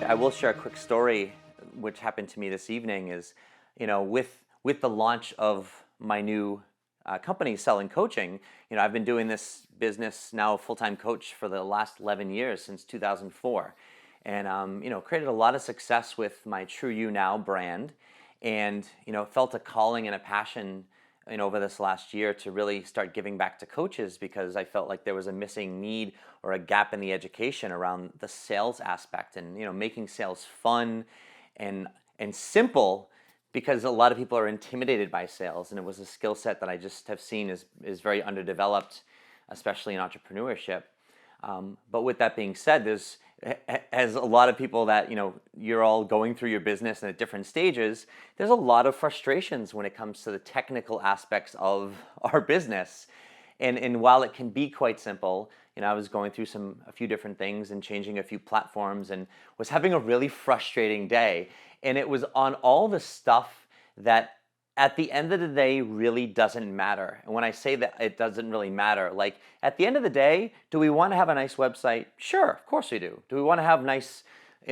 I will share a quick story which happened to me this evening is, with the launch of my new company selling coaching, I've been doing this business now full-time coach for the last 11 years since 2004. And, created a lot of success with my True You Now brand and, felt a calling and a passion over this last year to really start giving back to coaches because I felt like there was a missing need or a gap in the education around the sales aspect and making sales fun and simple because a lot of people are intimidated by sales, and it was a skill set that I just have seen is very underdeveloped, especially in entrepreneurship. But with that being said, there's as a lot of people that you're all going through your business and at different stages, there's a lot of frustrations when it comes to the technical aspects of our business. And while it can be quite simple, I was going through a few different things and changing a few platforms and was having a really frustrating day. And it was on all the stuff that at the end of the day really doesn't matter. And when I say that it doesn't really matter, like at the end of the day, do we want to have a nice website? Sure, of course we do. Do we want to have nice,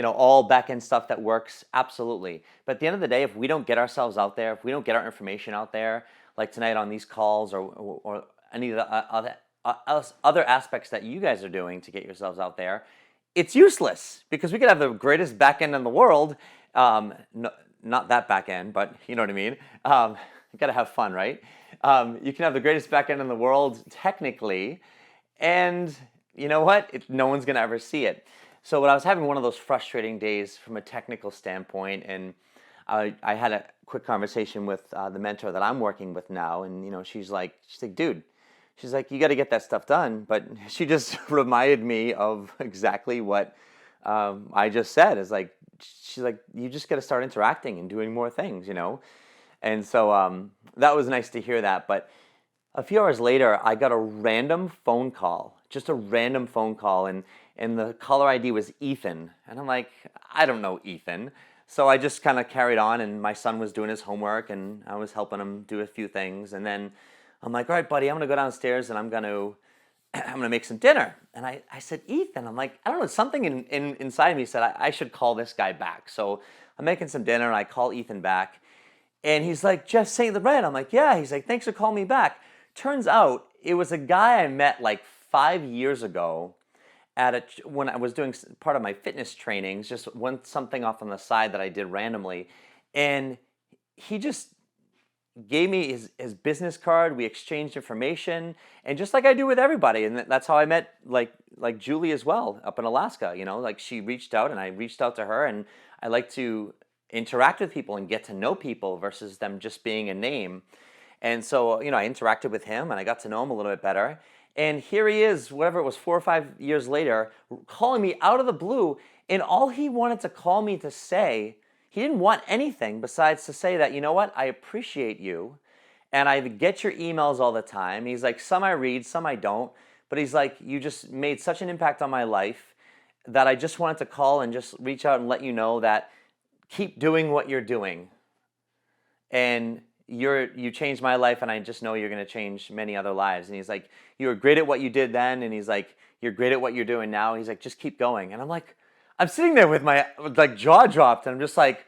all back-end stuff that works? Absolutely. But at the end of the day, if we don't get ourselves out there, if we don't get our information out there, like tonight on these calls or any of the other aspects that you guys are doing to get yourselves out there, it's useless because we could have the greatest back-end in the world. Not that back end, but you know what I mean. You gotta have fun, right? You can have the greatest back end in the world technically, and you know what? No one's gonna ever see it. So when I was having one of those frustrating days from a technical standpoint, and I had a quick conversation with the mentor that I'm working with now, and she's like, dude, she's like, you got to get that stuff done. But she just reminded me of exactly what I just said. Is like, she's like, you just got to start interacting and doing more things, And so that was nice to hear that. But a few hours later, I got a random phone call, just a random phone call. And the caller ID was Ethan. And I'm like, I don't know Ethan. So I just kind of carried on, and my son was doing his homework and I was helping him do a few things. And then I'm like, all right, buddy, I'm going to go downstairs and I'm going to make some dinner. And I said, Ethan, I'm like, I don't know, something inside of me said I should call this guy back. So I'm making some dinner and I call Ethan back. And he's like, Jeff St. Laurent. I'm like, yeah. He's like, thanks for calling me back. Turns out it was a guy I met like 5 years ago when I was doing part of my fitness trainings, just something off on the side that I did randomly. And he just gave me his business card. We exchanged information, and just like I do with everybody, and that's how I met like Julie as well up in Alaska. Like she reached out and I reached out to her, and I like to interact with people and get to know people versus them just being a name. And so I interacted with him and I got to know him a little bit better. And here he is, whatever it was, 4 or 5 years later, calling me out of the blue, and all he wanted to call me to say. He didn't want anything besides to say that, you know what, I appreciate you, and I get your emails all the time. He's like, some I read, some I don't, but he's like, you just made such an impact on my life that I just wanted to call and just reach out and let you know that keep doing what you're doing. And you changed my life, and I just know you're going to change many other lives. And he's like, you were great at what you did then, and he's like, you're great at what you're doing now. He's like, just keep going. And I'm like, I'm sitting there with my jaw dropped, and I'm just like,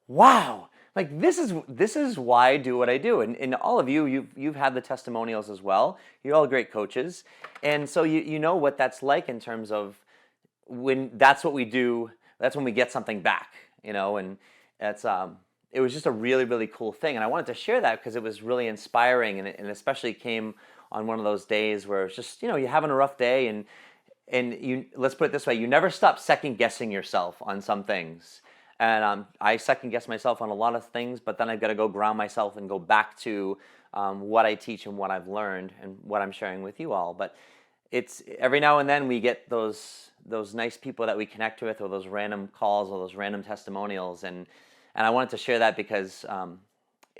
wow, like this is why I do what I do. And all of you've had the testimonials as well. You're all great coaches, and so you know what that's like in terms of when that's what we do. That's when we get something back, and that's it was just a really, really cool thing. And I wanted to share that because it was really inspiring, and especially came on one of those days where it's just you're having a rough day, and let's put it this way, you never stop second guessing yourself on some things. And I second guess myself on a lot of things, but then I've got to go ground myself and go back to what I teach and what I've learned and what I'm sharing with you all. But it's every now and then we get those nice people that we connect with, or those random calls or those random testimonials. And I wanted to share that because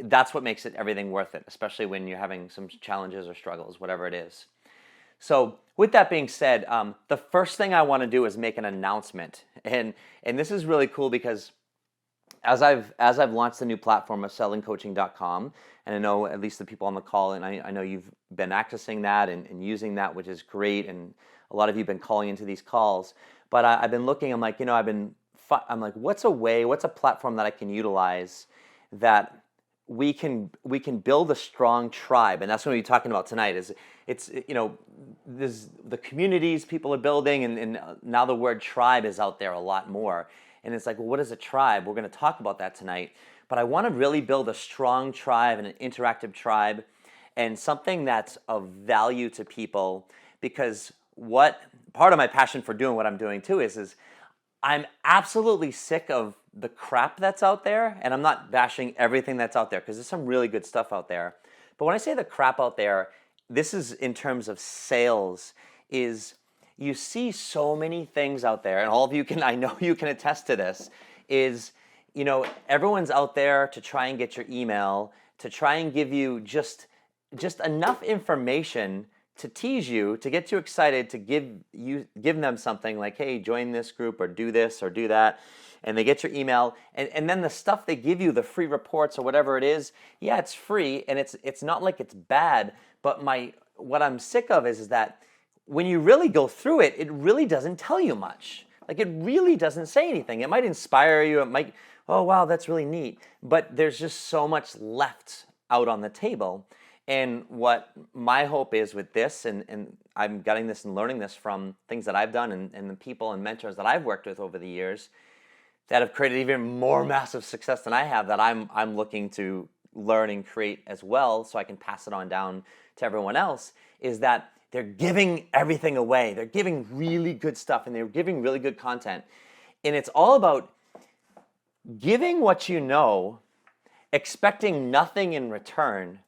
that's what makes everything worth it, especially when you're having some challenges or struggles, whatever it is. So with that being said, the first thing I want to do is make an announcement. And this is really cool because as I've launched the new platform of sellingcoaching.com, and I know at least the people on the call, and I know you've been accessing that and using that, which is great, and a lot of you have been calling into these calls. But I've been looking. I'm like, I'm like, what's a platform that I can utilize that we can build a strong tribe, and that's what we're talking about tonight. It's there's the communities people are building, and now the word tribe is out there a lot more. And it's like, well, what is a tribe? We're going to talk about that tonight. But I want to really build a strong tribe and an interactive tribe, and something that's of value to people. Because what part of my passion for doing what I'm doing too is I'm absolutely sick of the crap that's out there, and I'm not bashing everything that's out there because there's some really good stuff out there. But when I say the crap out there, this is in terms of sales, is you see so many things out there, and all of you can, I know you can attest to this, is, everyone's out there to try and get your email, to try and give you just enough information to tease you, to get you excited, to give them something like, hey, join this group or do this or do that, and they get your email, and then the stuff they give you, the free reports or whatever it is, yeah, it's free, and it's not like it's bad, but what I'm sick of is that when you really go through it, it really doesn't tell you much. Like, it really doesn't say anything. It might inspire you, it might, oh wow, that's really neat, but there's just so much left out on the table. And what my hope is with this, and I'm getting this and learning this from things that I've done and the people and mentors that I've worked with over the years that have created even more massive success than I have, that I'm looking to learn and create as well so I can pass it on down to everyone else, is that they're giving everything away. They're giving really good stuff, and they're giving really good content. And it's all about giving what you know, expecting nothing in return.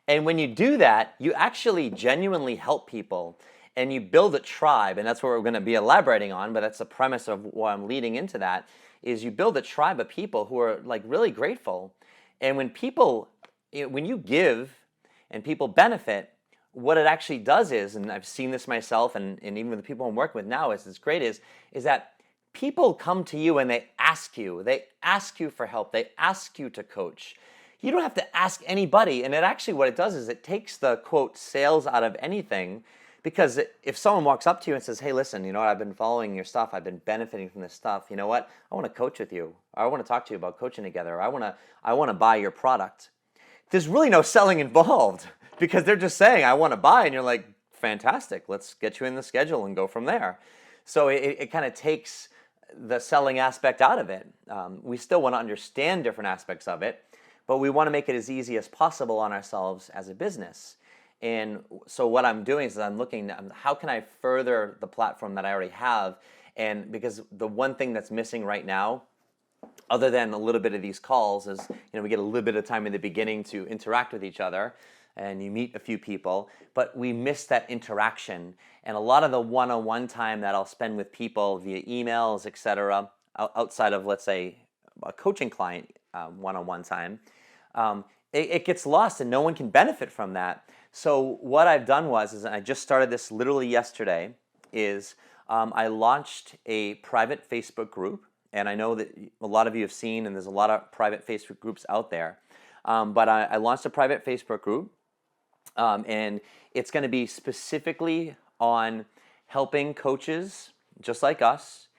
And when you do that, you actually genuinely help people, and you build a tribe. And that's what we're going to be elaborating on, but that's the premise of why I'm leading into that, is you build a tribe of people who are like really grateful. And when you give and people benefit, what it actually does is, and I've seen this myself, and even with the people I'm working with now, is that people come to you and they ask you for help, they ask you to coach. You don't have to ask anybody, and what it does is it takes the, quote, sales out of anything, because if someone walks up to you and says, hey, listen, you know what, I've been following your stuff, I've been benefiting from this stuff, you know what, I want to coach with you, or I want to talk to you about coaching together, or I want to buy your product. There's really no selling involved, because they're just saying, I want to buy, and you're like, fantastic, let's get you in the schedule and go from there. So it kind of takes the selling aspect out of it. We still want to understand different aspects of it, but we want to make it as easy as possible on ourselves as a business. And so what I'm doing is I'm looking at how can I further the platform that I already have, and because the one thing that's missing right now, other than a little bit of these calls, is we get a little bit of time in the beginning to interact with each other, and you meet a few people, but we miss that interaction. And a lot of the one-on-one time that I'll spend with people via emails, etc., outside of, let's say, a coaching client one-on-one time, it gets lost, and no one can benefit from that. So what I've done is I just started this literally yesterday, is I launched a private Facebook group, and I know that a lot of you have seen, and there's a lot of private Facebook groups out there, but I launched a private Facebook group, and it's going to be specifically on helping coaches just like us,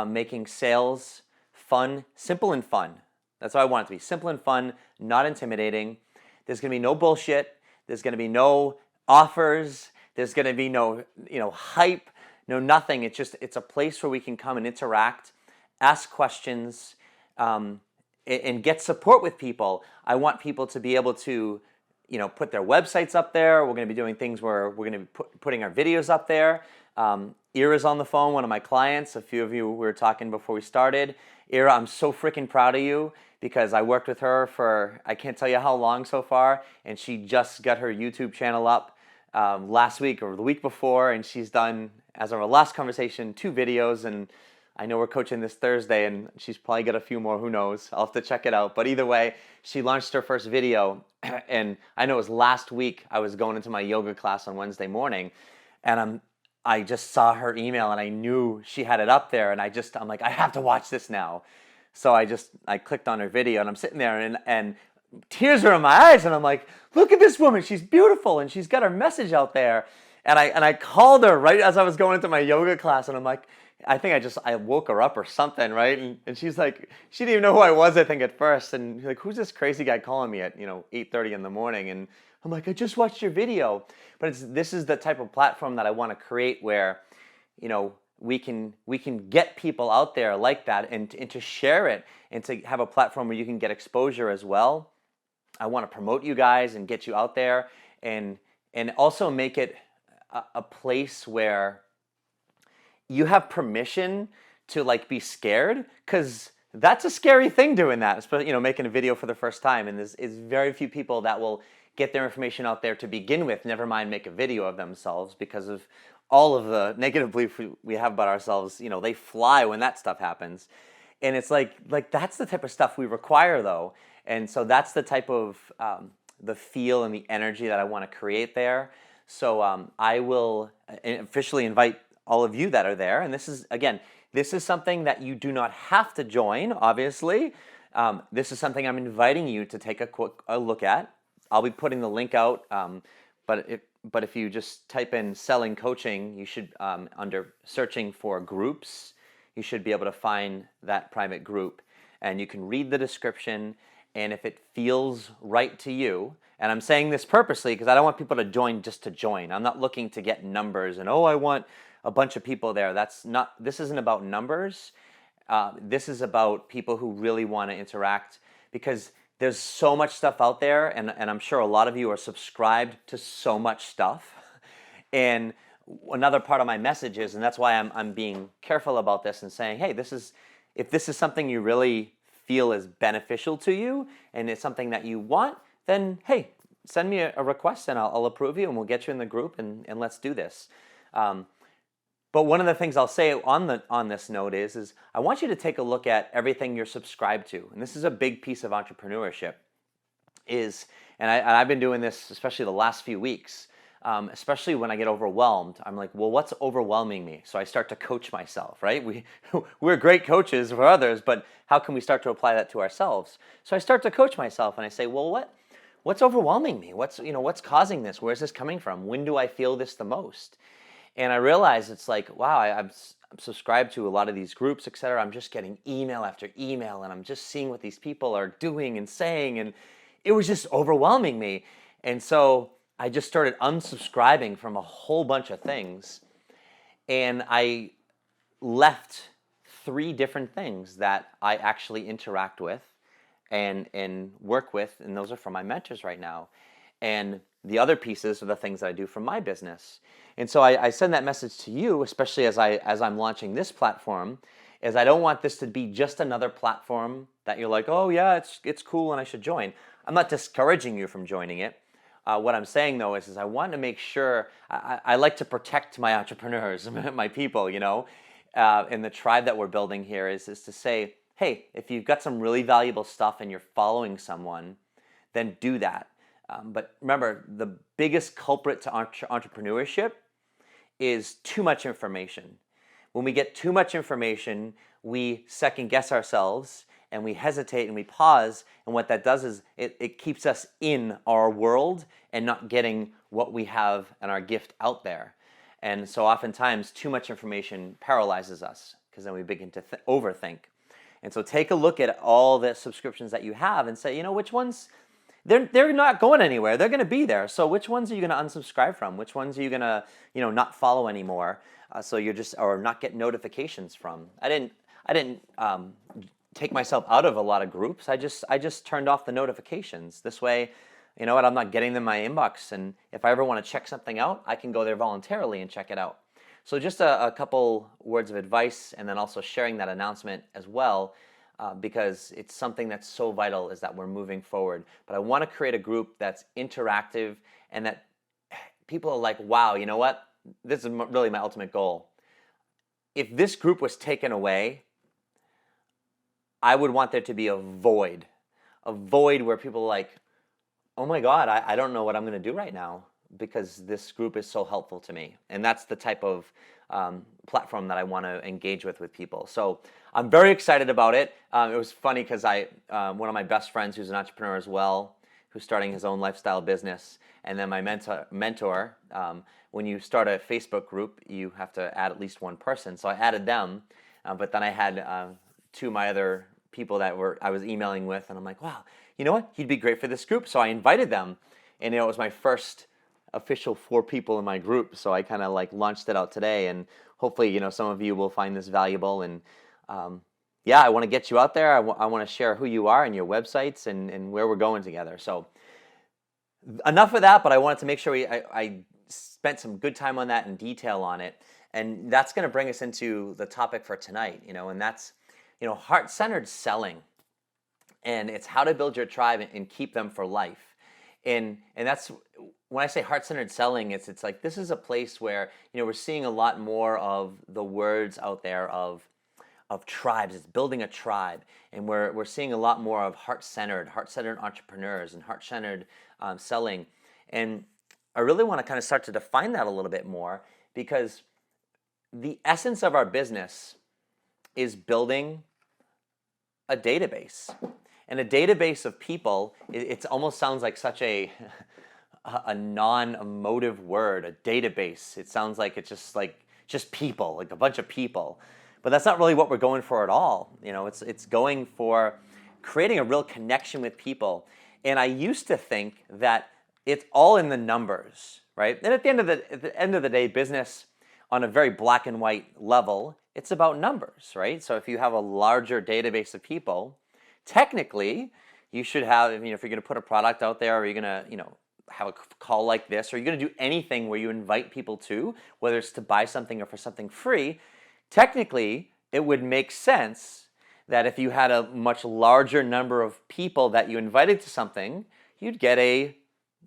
making sales fun, simple and fun. That's what I want it to be, simple and fun, not intimidating. There's going to be no bullshit. There's going to be no offers. There's going to be no hype, no nothing. It's a place where we can come and interact, ask questions, and get support with people. I want people to be able to put their websites up there. We're going to be doing things where we're going to be putting our videos up there. Ira's on the phone, one of my clients. A few of you were talking before we started. Ira, I'm so freaking proud of you, because I worked with her for I can't tell you how long so far, and she just got her YouTube channel up last week or the week before, and she's done, as of our last conversation, 2 videos, and I know we're coaching this Thursday, and she's probably got a few more, who knows, I'll have to check it out. But either way, she launched her first video, and I know it was last week. I was going into my yoga class on Wednesday morning, and I just saw her email, and I knew she had it up there, and I'm like, I have to watch this now. So I clicked on her video, and I'm sitting there, and tears are in my eyes, and I'm like, look at this woman, she's beautiful, and she's got her message out there. And I called her right as I was going into my yoga class, and I'm like, I think I woke her up or something, right? And she's like, she didn't even know who I was, I think, at first. And like, who's this crazy guy calling me at 8:30 in the morning? And I'm like, I just watched your video. But this is the type of platform that I want to create where, we can get people out there like that, and to share it, and to have a platform where you can get exposure as well. I want to promote you guys and get you out there, and also make it a place where you have permission to like be scared, because that's a scary thing doing that, especially making a video for the first time. And there's very few people that will get their information out there to begin with, never mind make a video of themselves, because of all of the negative belief we have about ourselves. They fly when that stuff happens. And it's like that's the type of stuff we require, though. And so that's the type of the feel and the energy that I want to create there. So I will officially invite all of you that are there. And this is something that you do not have to join, obviously. This is something I'm inviting you to take a look at. I'll be putting the link out, but if you just type in selling coaching, you should, under searching for groups, you should be able to find that private group. And you can read the description, and if it feels right to you, and I'm saying this purposely because I don't want people to join just to join. I'm not looking to get numbers and, I want a bunch of people there. This isn't about numbers. This is about people who really want to interact, because there's so much stuff out there, and I'm sure a lot of you are subscribed to so much stuff. And another part of my message is, and that's why I'm being careful about this and saying, hey, if this is something you really feel is beneficial to you, and it's something that you want, then hey, send me a request, and I'll approve you, and we'll get you in the group, and let's do this. But one of the things I'll say on this note is I want you to take a look at everything you're subscribed to. And this is a big piece of entrepreneurship. And I've been doing this especially the last few weeks, especially when I get overwhelmed. I'm like, well, what's overwhelming me? So I start to coach myself, right? We're great coaches for others, but how can we start to apply that to ourselves? So I start to coach myself, and I say, well, what's overwhelming me? What's causing this? Where's this coming from? When do I feel this the most? And I realized it's like, wow, I'm subscribed to a lot of these groups, et cetera. I'm just getting email after email, and I'm just seeing what these people are doing and saying, and it was just overwhelming me. And so I just started unsubscribing from a whole bunch of things, and I left 3 different things that I actually interact with and work with, and those are from my mentors right now. And the other pieces are the things that I do from my business. And so I send that message to you, especially as I'm launching this platform, is I don't want this to be just another platform that you're like, oh yeah, it's cool and I should join. I'm not discouraging you from joining it. What I'm saying though is I want to make sure, I like to protect my entrepreneurs, my people, and the tribe that we're building here is to say, hey, if you've got some really valuable stuff and you're following someone, then do that. But remember, the biggest culprit to entrepreneurship is too much information. When we get too much information, we second guess ourselves, and we hesitate, and we pause, and what that does is it keeps us in our world and not getting what we have and our gift out there. And so oftentimes too much information paralyzes us, because then we begin to overthink. And so take a look at all the subscriptions that you have and say, which ones, they're not going anywhere. They're going to be there. So which ones are you going to unsubscribe from? Which ones are you going to, not follow anymore? So you're or not get notifications from. I didn't take myself out of a lot of groups. I just turned off the notifications. This way, you know what, I'm not getting them in my inbox. And if I ever want to check something out, I can go there voluntarily and check it out. So just a couple words of advice, and then also sharing that announcement as well. Because it's something that's so vital, is that we're moving forward. But I want to create a group that's interactive, and that people are like, wow, you know what? This is really my ultimate goal. If this group was taken away, I would want there to be a void where people are like, oh my God, I don't know what I'm going to do right now, because this group is so helpful to me. And that's the type of platform that I want to engage with people. So I'm very excited about it. It was funny because one of my best friends who's an entrepreneur as well, who's starting his own lifestyle business, and then my mentor, when you start a Facebook group, you have to add at least one person. So I added them, but then I had two of my other people that I was emailing with, and I'm like, wow, you know what? He'd be great for this group. So I invited them, and it was my first official 4 people in my group. So I kind of like launched it out today, and hopefully, some of you will find this valuable. And yeah, I want to get you out there. I want to share who you are and your websites and where we're going together. So enough of that, but I wanted to make sure I spent some good time on that and detail on it. And that's going to bring us into the topic for tonight, and that's, heart-centered selling. And it's how to build your tribe and keep them for life. And that's, when I say heart-centered selling, it's like this is a place where, we're seeing a lot more of the words out there of tribes. It's building a tribe. And we're seeing a lot more of heart-centered entrepreneurs and heart-centered selling. And I really want to kind of start to define that a little bit more, because the essence of our business is building a database. And a database of people, it almost sounds like such a non-emotive word, a database. It sounds like it's just people, like a bunch of people. But that's not really what we're going for at all. It's going for creating a real connection with people. And I used to think that it's all in the numbers, right? And at the end of the day, business on a very black and white level, it's about numbers, right? So if you have a larger database of people, technically you should have, if you're going to put a product out there, or you're going to, have a call like this, or you're going to do anything where you invite people to, whether it's to buy something or for something free, technically it would make sense that if you had a much larger number of people that you invited to something, you'd get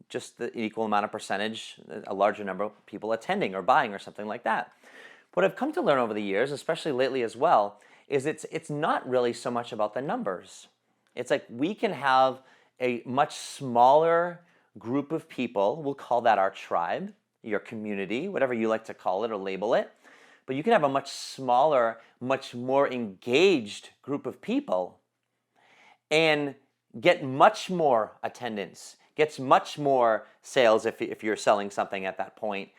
just the equal amount of percentage, a larger number of people attending or buying or something like that. What I've come to learn over the years, especially lately as well, is it's not really so much about the numbers. It's like we can have a much smaller group of people. We'll call that our tribe, your community, whatever you like to call it or label it. But you can have a much smaller, much more engaged group of people and get much more attendance, gets much more sales if you're selling something at that point,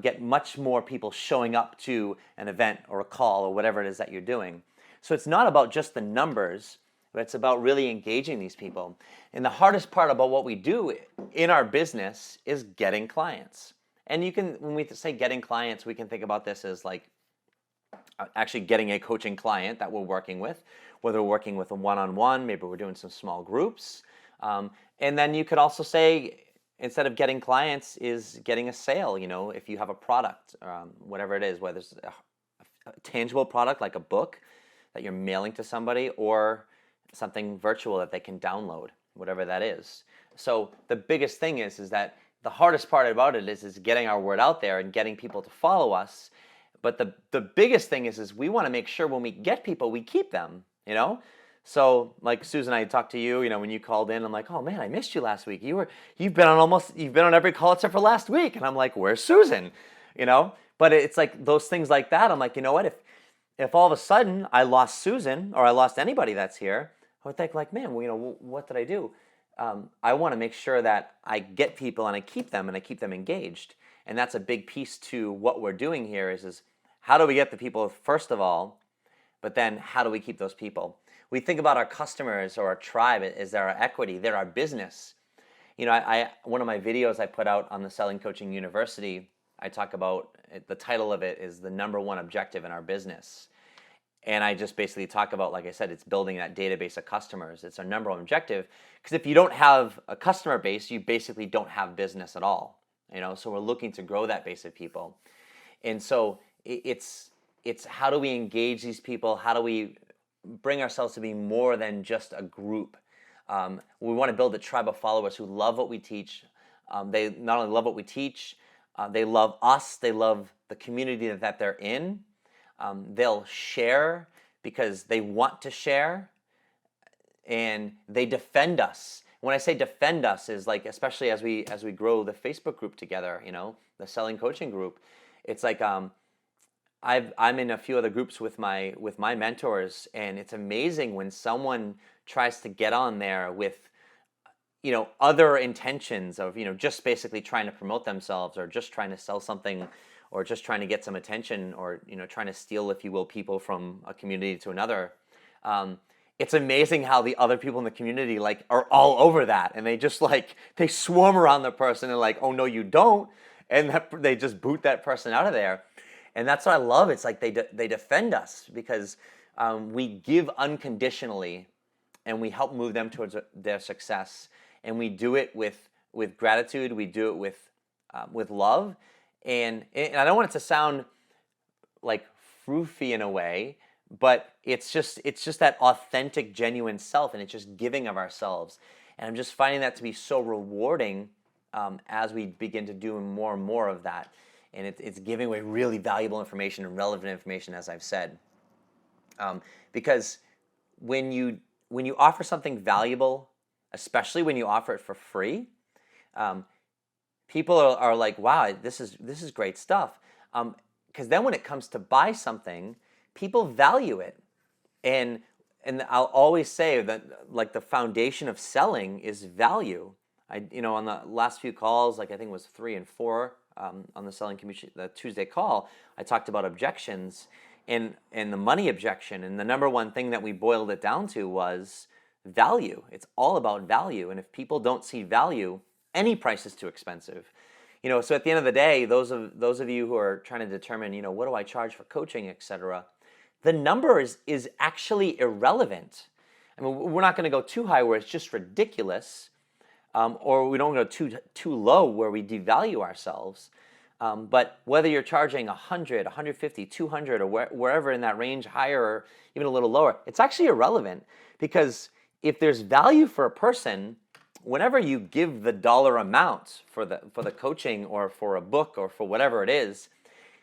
get much more people showing up to an event or a call or whatever it is that you're doing. So it's not about just the numbers, but it's about really engaging these people. And the hardest part about what we do in our business is getting clients. And when we say getting clients, we can think about this as like actually getting a coaching client that we're working with, whether we're working with a one-on-one, maybe we're doing some small groups. And then you could also say, instead of getting clients, is getting a sale. If you have a product, whatever it is, whether it's a tangible product like a book that you're mailing to somebody, or something virtual that they can download, whatever that is. So the biggest thing is that the hardest part about it is getting our word out there and getting people to follow us. But the biggest thing is we want to make sure when we get people, we keep them, So like Susan, I talked to you, when you called in, I'm like, oh man, I missed you last week. You've been on every call except for last week. And I'm like, where's Susan? But it's like those things like that. I'm like, you know what? If all of a sudden I lost Susan, or I lost anybody that's here, I would think like, man, what did I do? I want to make sure that I get people and I keep them engaged. And that's a big piece to what we're doing here is how do we get the people first of all, but then how do we keep those people? We think about our customers or our tribe as they're our equity, they're our business. One of my videos I put out on the Selling Coaching University, I talk about, the title of it is the number one objective in our business. And I just basically talk about, like I said, it's building that database of customers. It's our number one objective, because if you don't have a customer base, you basically don't have business at all. So we're looking to grow that base of people. And so it's how do we engage these people? How do we bring ourselves to be more than just a group? We want to build a tribe of followers who love what we teach. They not only love what we teach, they love us. They love the community that they're in. They'll share because they want to share, and they defend us. when I say defend us is like, especially as we grow the Facebook group together, the selling coaching group, it's like I'm in a few other groups with my mentors, and it's amazing when someone tries to get on there with other intentions of just basically trying to promote themselves, or just trying to sell something, or just trying to get some attention, or trying to steal, if you will, people from a community to another. It's amazing how the other people in the community like are all over that, and they just like they swarm around the person and like, oh no you don't, and they just boot that person out of there. And that's what I love. It's like they defend us because we give unconditionally, and we help move them towards their success. And we do it with gratitude. We do it with love. And I don't want it to sound like froofy in a way, but it's just that authentic, genuine self, and it's just giving of ourselves. And I'm just finding that to be so rewarding as we begin to do more and more of that. And it's giving away really valuable information and relevant information, as I've said. Because when you offer something valuable, especially when you offer it for free, people are like, wow, this is great stuff. Because then when it comes to buy something, people value it. And I'll always say that like the foundation of selling is value. On the last few calls, like I think it was 3 and 4, on the selling community, the Tuesday call, I talked about objections and the money objection. And the number one thing that we boiled it down to was value. It's all about value. And if people don't see value, any price is too expensive. So at the end of the day, those of you who are trying to determine, what do I charge for coaching, etc., the number is actually irrelevant. I mean, we're not going to go too high where it's just ridiculous. Or we don't go too low where we devalue ourselves. But whether you're charging 100, 150, 200, or wherever in that range, higher or even a little lower, it's actually irrelevant. Because if there's value for a person, whenever you give the dollar amount for the coaching or for a book or for whatever it is,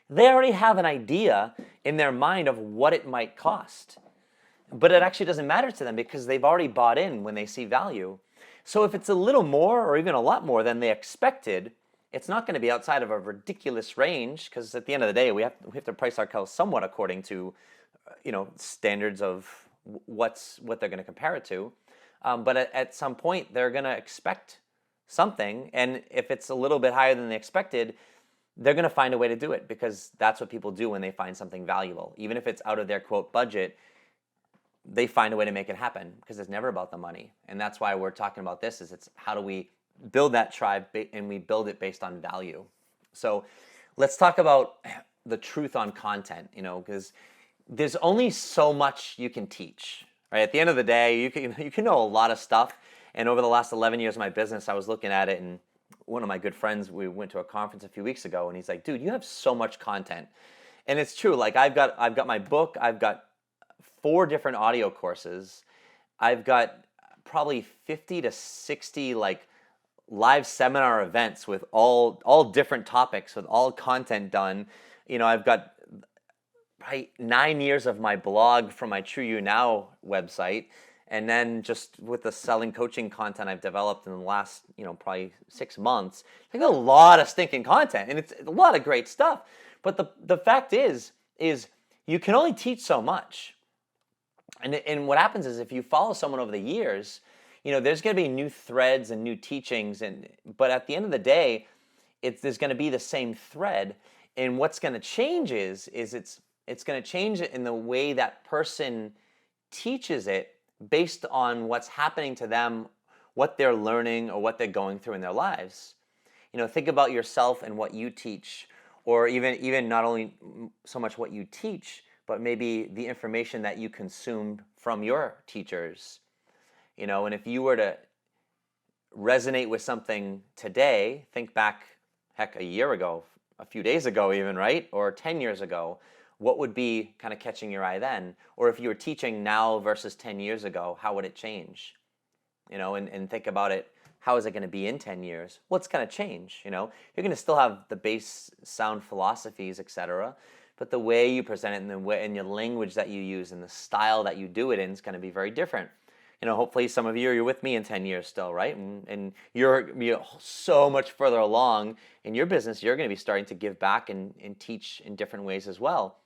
they already have an idea in their mind of what it might cost. But it actually doesn't matter to them because they've already bought in when they see value. So if it's a little more or even a lot more than they expected, it's not going to be outside of a ridiculous range, because at the end of the day, we have to price ourselves somewhat according to, standards of what they're going to compare it to. But at some point, they're going to expect something, and if it's a little bit higher than they expected, they're going to find a way to do it, because that's what people do when they find something valuable. Even if it's out of their quote budget, they find a way to make it happen, because it's never about the money. And that's why we're talking about this, is it's how do we build that tribe, and we build it based on value. So let's talk about the truth on content, because there's only so much you can teach, right? At the end of the day, you can know a lot of stuff. And over the last 11 years of my business, I was looking at it, and one of my good friends, we went to a conference a few weeks ago, and he's like, dude, you have so much content. And it's true. Like I've got my book, I've got 4 different audio courses. I've got probably 50 to 60 like live seminar events with all different topics, with all content done. I've got 9 years of my blog from my True You Now website. And then just with the selling coaching content I've developed in the last, probably 6 months, I got a lot of stinking content, and it's a lot of great stuff. But the fact is you can only teach so much. And what happens is if you follow someone over the years, there's going to be new threads and new teachings, but at the end of the day, there's going to be the same thread. And what's going to change is it's going to change it in the way that person teaches it based on what's happening to them, what they're learning, or what they're going through in their lives. Think about yourself and what you teach, or even not only so much what you teach, but maybe the information that you consumed from your teachers. And if you were to resonate with something today, think back, heck, a year ago, a few days ago even, right? Or 10 years ago, what would be kind of catching your eye then? Or if you were teaching now versus 10 years ago, how would it change? And think about it, how is it going to be in 10 years? What's going to change? You're going to still have the base sound philosophies, etc., but the way you present it and the way and your language that you use and the style that you do it in is going to be very different. hopefully some of you you're with me in 10 years still, right? And you're so much further along in your business. You're going to be starting to give back and teach in different ways as well.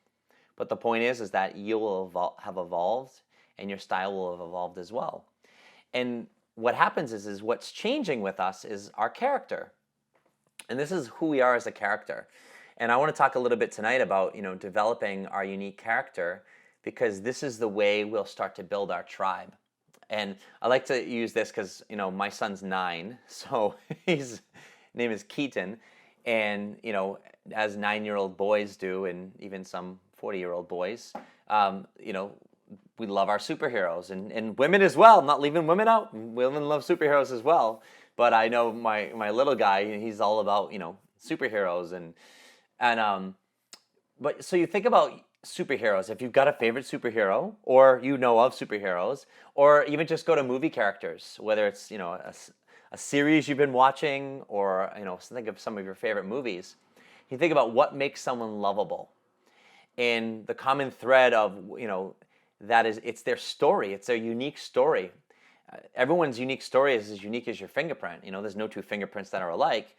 But the point is that you will have evolved, and your style will have evolved as well. And what happens is what's changing with us is our character. And this is who we are as a character. And I want to talk a little bit tonight about, developing our unique character, because this is the way we'll start to build our tribe. And I like to use this because, my son's 9, so his name is Keaton. And, as 9-year-old boys do, and even some 40-year-old boys, we love our superheroes, and women as well. I'm not leaving women out. Women love superheroes as well. But I know my little guy, he's all about, superheroes. But so you think about superheroes. If you've got a favorite superhero, or of superheroes, or even just go to movie characters, whether it's, a series you've been watching, or, think of some of your favorite movies. You think about what makes someone lovable. And the common thread of, that is, it's their story. It's their unique story. Everyone's unique story is as unique as your fingerprint. There's no two fingerprints that are alike.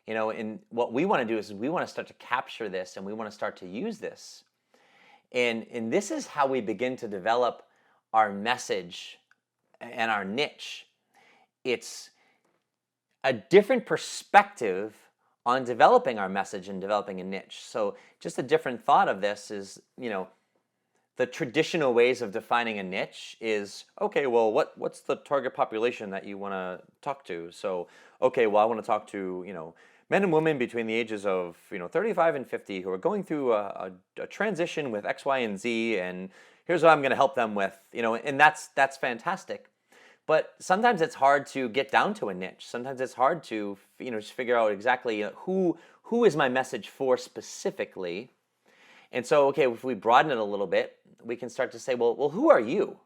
And what we want to do is we want to start to capture this, and we want to start to use this. And this is how we begin to develop our message and our niche. It's a different perspective on developing our message and developing a niche. So just a different thought of this is, the traditional ways of defining a niche is, okay, well, what's the target population that you want to talk to? So, okay, well, I want to talk to, men and women between the ages of, 35 and 50 who are going through a transition with X, Y, and Z, and here's what I'm going to help them with, and that's fantastic. But sometimes it's hard to get down to a niche. Sometimes it's hard to, just figure out exactly who is my message for specifically. And so, okay, if we broaden it a little bit, we can start to say, well, who are you?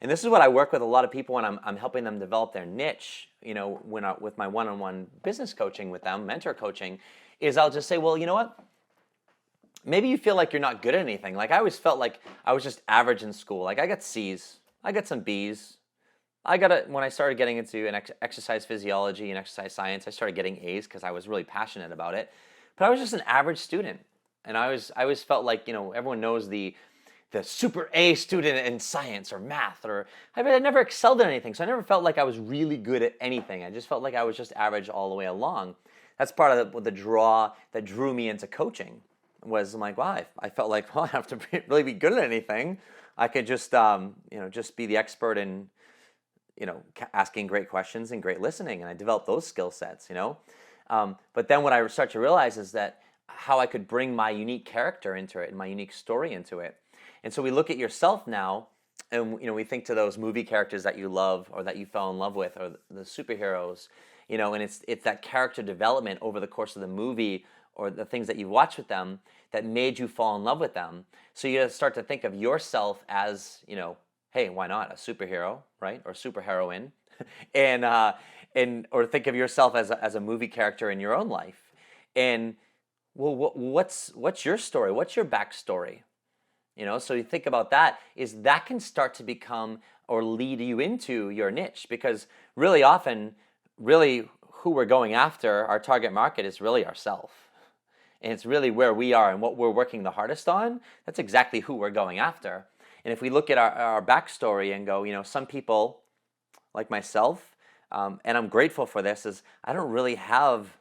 And this is what I work with a lot of people when I'm helping them develop their niche, with my one-on-one business coaching with them, mentor coaching, is I'll just say, well, you know what? Maybe you feel like you're not good at anything. Like I always felt like I was just average in school. Like I got C's, I got some B's. When I started getting into exercise physiology and exercise science, I started getting A's because I was really passionate about it. But I was just an average student. And I always felt like, everyone knows the super A student in science or math, I never excelled at anything. So I never felt like I was really good at anything. I just felt like I was just average all the way along. That's part of the draw that drew me into coaching. Was I'm like, wow, I felt like, well, I don't have to really be good at anything. I could just, just be the expert in, asking great questions and great listening. And I developed those skill sets, But then what I start to realize is that how I could bring my unique character into it and my unique story into it. And so we look at yourself now, and we think to those movie characters that you love or that you fell in love with, or the superheroes, and it's that character development over the course of the movie or the things that you watch with them that made you fall in love with them. So you start to think of yourself as, hey, why not a superhero, right? Or superheroine, and or think of yourself as a movie character in your own life. And well, what's your story? What's your backstory? So you think about that, is that can start to become or lead you into your niche, because really often, really who we're going after, our target market, is really ourselves. And it's really where we are and what we're working the hardest on. That's exactly who we're going after. And if we look at our backstory and go, some people like myself, and I'm grateful for this, is I don't really have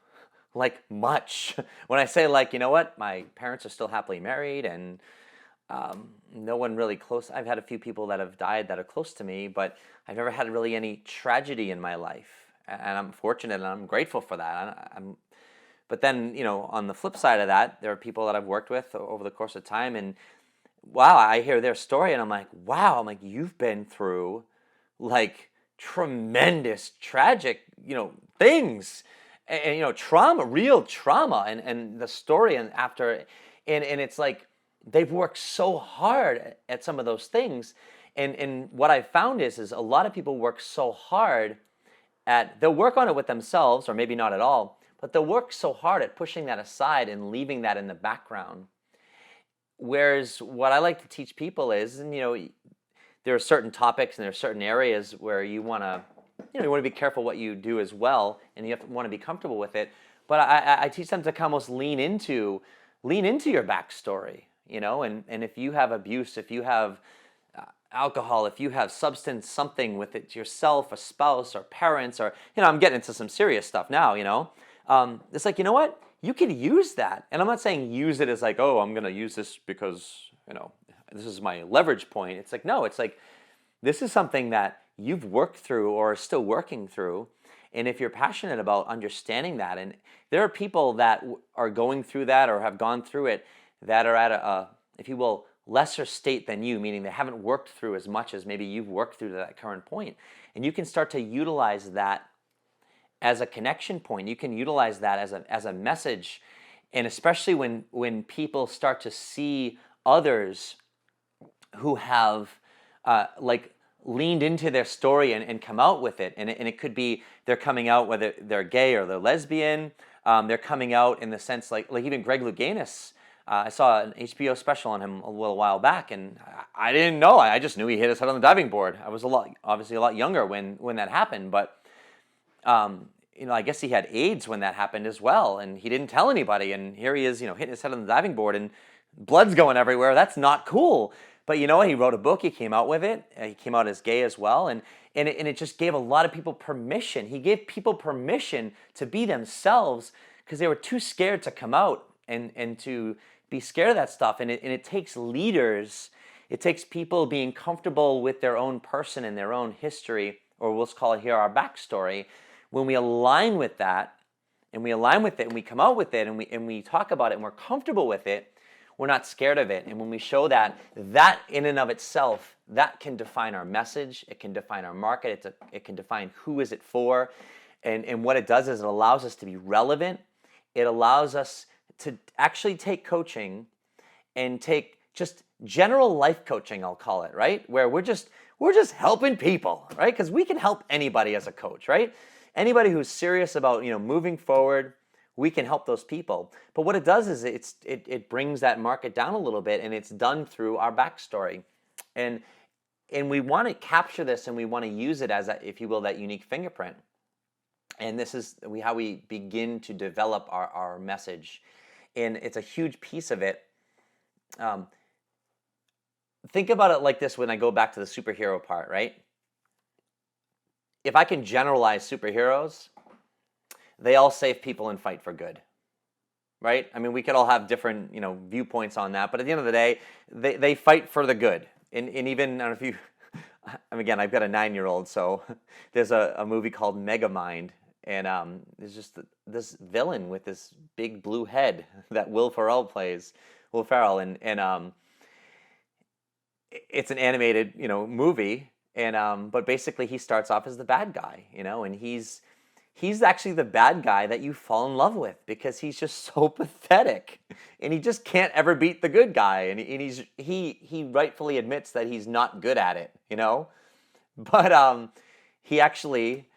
like much. When I say like, my parents are still happily married, and no one really close. I've had a few people that have died that are close to me, but I've never had really any tragedy in my life. And I'm fortunate and I'm grateful for that. But then, on the flip side of that, there are people that I've worked with over the course of time, and wow, I hear their story and I'm like, wow, you've been through like tremendous, tragic, things, and trauma, real trauma, and the story, and it's like they've worked so hard at some of those things, and what I found is a lot of people work so hard they'll work on it with themselves, or maybe not at all, but they'll work so hard at pushing that aside and leaving that in the background. Whereas what I like to teach people is, and there are certain topics and there are certain areas where you want to, you want to be careful what you do as well, and you want to be comfortable with it. But I teach them to almost lean into your backstory, and if you have abuse, if you have alcohol, if you have substance, something with it yourself, a spouse, or parents, or I'm getting into some serious stuff now. It's like, you know what? You could use that, and I'm not saying use it as like, oh, I'm gonna use this because this is my leverage point. It's like, no, it's like this is something that you've worked through or are still working through. And if you're passionate about understanding that, and there are people that are going through that or have gone through it that are at a, if you will, lesser state than you, meaning they haven't worked through as much as maybe you've worked through to that current point. And you can start to utilize that as a connection point. You can utilize that as a message. And especially when people start to see others who have leaned into their story and come out with it. And it could be they're coming out whether they're gay or they're lesbian. They're coming out in the sense like even Greg Louganis. I saw an HBO special on him a little while back, and I didn't know. I just knew he hit his head on the diving board. I was obviously a lot younger when that happened, but I guess he had AIDS when that happened as well, and he didn't tell anybody. And here he is, hitting his head on the diving board, and blood's going everywhere. That's not cool. But you know what? He wrote a book. He came out with it. He came out as gay as well, and it just gave a lot of people permission. He gave people permission to be themselves because they were too scared to come out and to be scared of that stuff. And it takes leaders. It takes people being comfortable with their own person and their own history, or let's call it here our backstory. When we align with that, and we align with it, and we come out with it, and we talk about it, and we're comfortable with it, we're not scared of it. And when we show that in and of itself, that can define our message. It can define our market. It can define who is it for. And what it does is it allows us to be relevant. It allows us to actually take coaching and take just general life coaching, I'll call it, right? Where we're just helping people, right? Because we can help anybody as a coach, right? Anybody who's serious about moving forward, we can help those people. But what it does is it brings that market down a little bit, and it's done through our backstory. And we want to capture this, and we want to use it as, if you will, that unique fingerprint. And this is how we begin to develop our message. And it's a huge piece of it. Think about it like this when I go back to the superhero part, right? If I can generalize superheroes, they all save people and fight for good, right? I mean, we could all have different, viewpoints on that, but at the end of the day, they fight for the good. And even, I don't know if you, again, I've got a 9-year-old, so there's a movie called Megamind, and there's just this villain with this big blue head that Will Ferrell plays, and it's an animated, movie, and but basically he starts off as the bad guy, and he's actually the bad guy that you fall in love with because he's just so pathetic, and he just can't ever beat the good guy, and he rightfully admits that he's not good at it, but he actually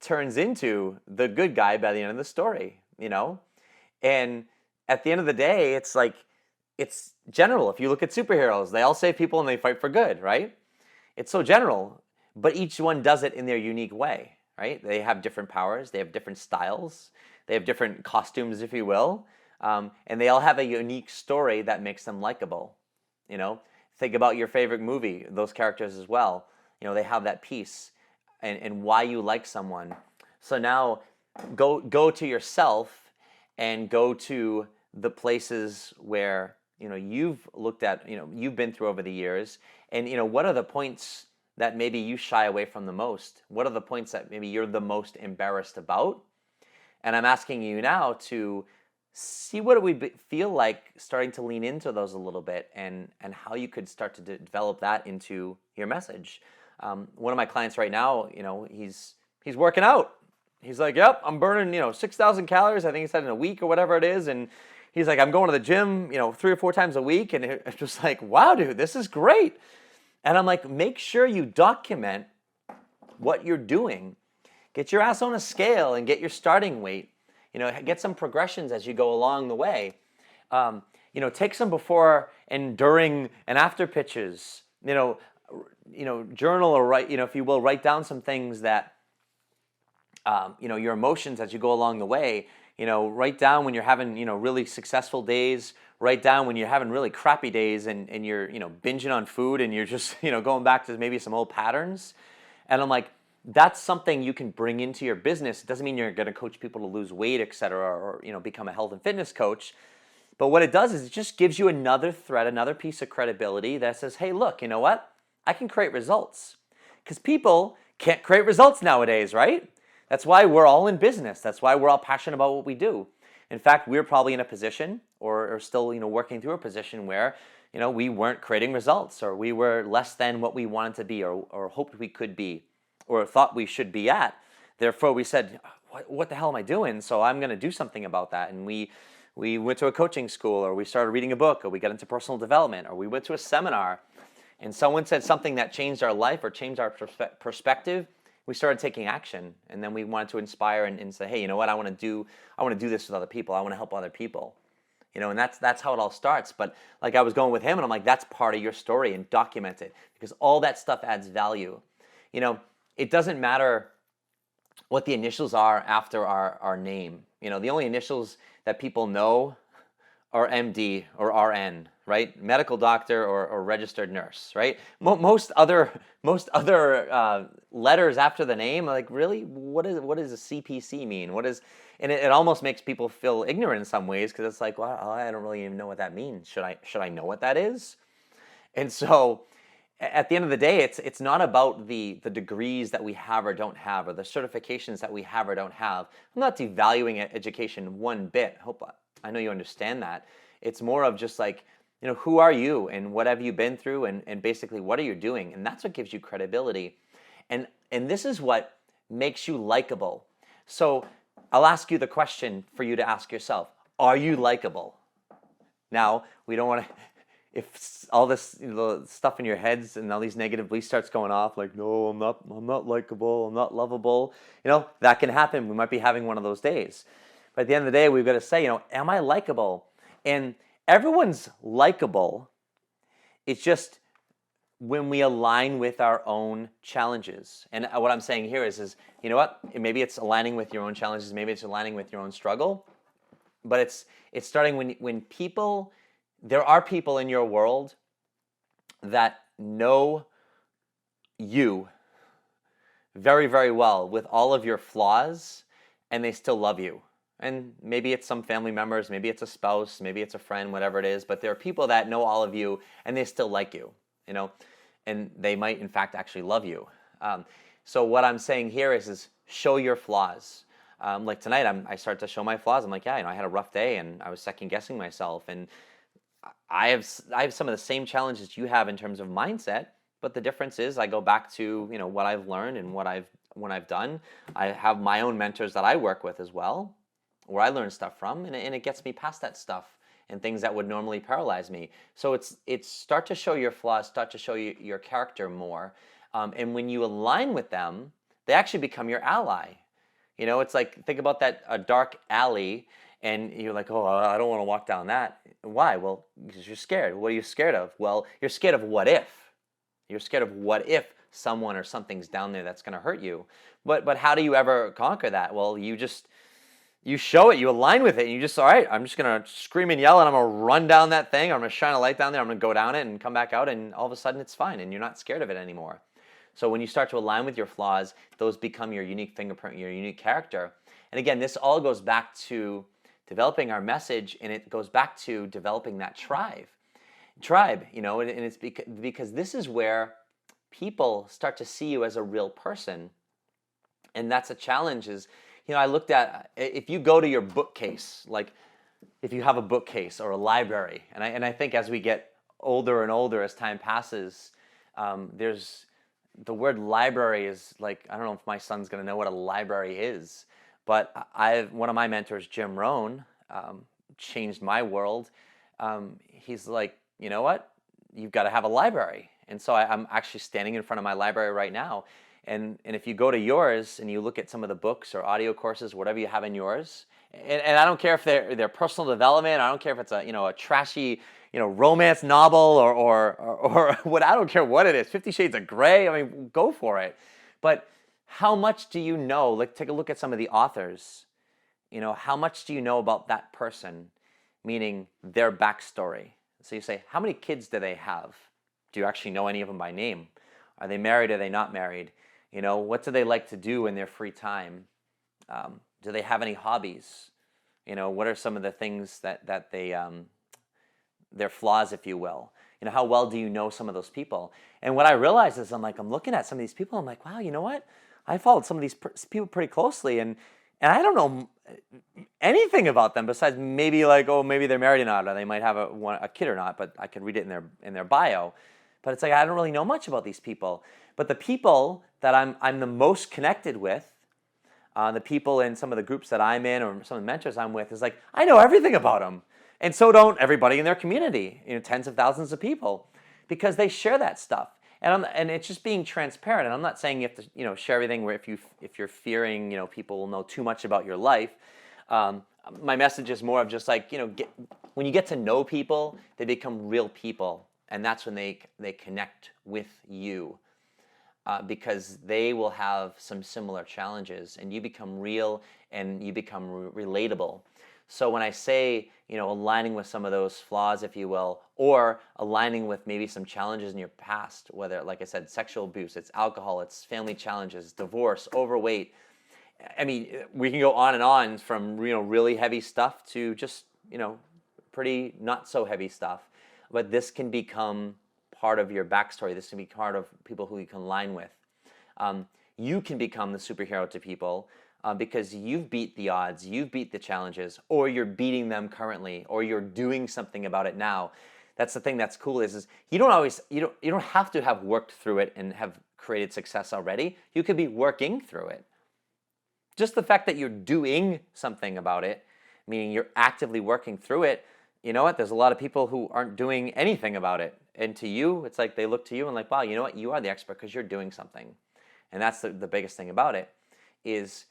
turns into the good guy by the end of the story, and at the end of the day, it's like, it's general. If you look at superheroes, they all save people and they fight for good, right? It's so general, but each one does it in their unique way, right? They have different powers, they have different styles, they have different costumes, if you will, and they all have a unique story that makes them likable. Think about your favorite movie, those characters as well. They have that piece and why you like someone. So now go to yourself and go to the places where you've looked at, you've been through over the years, and what are the points that maybe you shy away from the most? What are the points that maybe you're the most embarrassed about? And I'm asking you now to see what it would feel like starting to lean into those a little bit, and how you could start to develop that into your message. One of my clients right now, he's working out. He's like, yep, I'm burning 6,000 calories, I think he said, in a week or whatever it is, and he's like, I'm going to the gym 3 or 4 times a week, and it's just like, wow, dude, this is great. And I'm like, make sure you document what you're doing. Get your ass on a scale and get your starting weight. Get some progressions as you go along the way. Take some before and during and after pictures. journal or write, if you will, write down some things that, your emotions as you go along the way. Write down when you're having, really successful days. Write down when you're having really crappy days and you're, binging on food and you're just, going back to maybe some old patterns. And I'm like, that's something you can bring into your business. It doesn't mean you're going to coach people to lose weight, et cetera, or, become a health and fitness coach. But what it does is it just gives you another thread, another piece of credibility that says, hey, look, you know what? I can create results. Because people can't create results nowadays, right? That's why we're all in business. That's why we're all passionate about what we do. In fact, we're probably in a position or still, working through a position where, we weren't creating results, or we were less than what we wanted to be, or hoped we could be, or thought we should be at. Therefore, we said, what the hell am I doing? So I'm going to do something about that. And we went to a coaching school, or we started reading a book, or we got into personal development, or we went to a seminar, and someone said something that changed our life or changed our perspective. We started taking action, and then we wanted to inspire and say, hey, you know what? I want to do this with other people. I want to help other people. And that's how it all starts. But like I was going with him, and I'm like, that's part of your story, and document it, because all that stuff adds value. It doesn't matter what the initials are after our name. The only initials that people know are MD or RN, right? Medical doctor or registered nurse, right? Most other letters after the name, like, really, what does a CPC mean? And it almost makes people feel ignorant in some ways, because it's like, well, I don't really even know what that means. Should I know what that is? And so, at the end of the day, it's not about the degrees that we have or don't have, or the certifications that we have or don't have. I'm not devaluing education one bit. I know you understand that. It's more of just like, who are you, and what have you been through, and basically what are you doing? And that's what gives you credibility. And this is what makes you likable. So I'll ask you the question for you to ask yourself. Are you likable? Now, we don't want to... If all this stuff in your heads and all these negative beliefs starts going off, like, no, I'm not likable, I'm not lovable, that can happen. We might be having one of those days. But at the end of the day, we've got to say, am I likable? And everyone's likable. It's just when we align with our own challenges. And what I'm saying here is you know what? Maybe it's aligning with your own challenges. Maybe it's aligning with your own struggle. But it's starting when people... There are people in your world that know you very, very well with all of your flaws, and they still love you. And maybe it's some family members, maybe it's a spouse, maybe it's a friend, whatever it is, but there are people that know all of you and they still like you, and they might in fact actually love you. So what I'm saying here is show your flaws. Like tonight, I start to show my flaws. I'm like, yeah, I had a rough day and I was second guessing myself, and I have some of the same challenges you have in terms of mindset, but the difference is I go back to what I've learned and what I've done. I have my own mentors that I work with as well, where I learn stuff from, and it gets me past that stuff and things that would normally paralyze me. So it's start to show your flaws, start to show your character more, and when you align with them, they actually become your ally. It's like, think about a dark alley. And you're like, oh, I don't want to walk down that. Why? Well, because you're scared. What are you scared of? Well, you're scared of what if. You're scared of what if someone or something's down there that's going to hurt you. But how do you ever conquer that? Well, you show it, you align with it, and you just, all right, I'm just going to scream and yell, and I'm going to run down that thing, or I'm going to shine a light down there, I'm going to go down it and come back out, and all of a sudden it's fine, and you're not scared of it anymore. So when you start to align with your flaws, those become your unique fingerprint, your unique character. And again, this all goes back to developing our message, and it goes back to developing that tribe, and it's because this is where people start to see you as a real person. And that's a challenge is, I looked at, if you go to your bookcase, like if you have a bookcase or a library, and I think as we get older and older, as time passes, there's the word library is like, I don't know if my son's going to know what a library is. But one of my mentors, Jim Rohn, changed my world. He's like, you know what? You've got to have a library. And so I'm actually standing in front of my library right now. And if you go to yours and you look at some of the books or audio courses, whatever you have in yours, And I don't care if they're personal development. I don't care if it's a trashy romance novel or what. I don't care what it is. 50 Shades of Grey. I mean, go for it. But how much do you know? Like, take a look at some of the authors. How much do you know about that person? Meaning their backstory. So you say, how many kids do they have? Do you actually know any of them by name? Are they married? Are they not married? What do they like to do in their free time? Do they have any hobbies? What are some of the things that they their flaws, if you will? How well do you know some of those people? And what I realize is I'm looking at some of these people. I'm like, wow, you know what? I followed some of these people pretty closely, and I don't know anything about them besides maybe maybe they're married or not, or they might have a kid or not. But I could read it in their bio. But it's like I don't really know much about these people. But the people that I'm the most connected with, the people in some of the groups that I'm in or some of the mentors I'm with, is like I know everything about them. And so don't everybody in their community, tens of thousands of people, because they share that stuff. And it's just being transparent. And I'm not saying you have to share everything where if you're fearing people will know too much about your life. My message is more of just when you get to know people, they become real people, and that's when they connect with you. Because they will have some similar challenges, and you become real and you become relatable. So when I say, aligning with some of those flaws, if you will, or aligning with maybe some challenges in your past, whether, like I said, sexual abuse, it's alcohol, it's family challenges, divorce, overweight. I mean, we can go on and on from, really heavy stuff to just, pretty not so heavy stuff. But this can become part of your backstory. This can be part of people who you can align with. You can become the superhero to people because you've beat the odds, you've beat the challenges, or you're beating them currently, or you're doing something about it now. That's the thing that's cool is you don't have to have worked through it and have created success already. You could be working through it. Just the fact that you're doing something about it, meaning you're actively working through it. You know what? There's a lot of people who aren't doing anything about it. And to you, it's like they look to you and wow, you know what? You are the expert because you're doing something. And that's the biggest thing about it is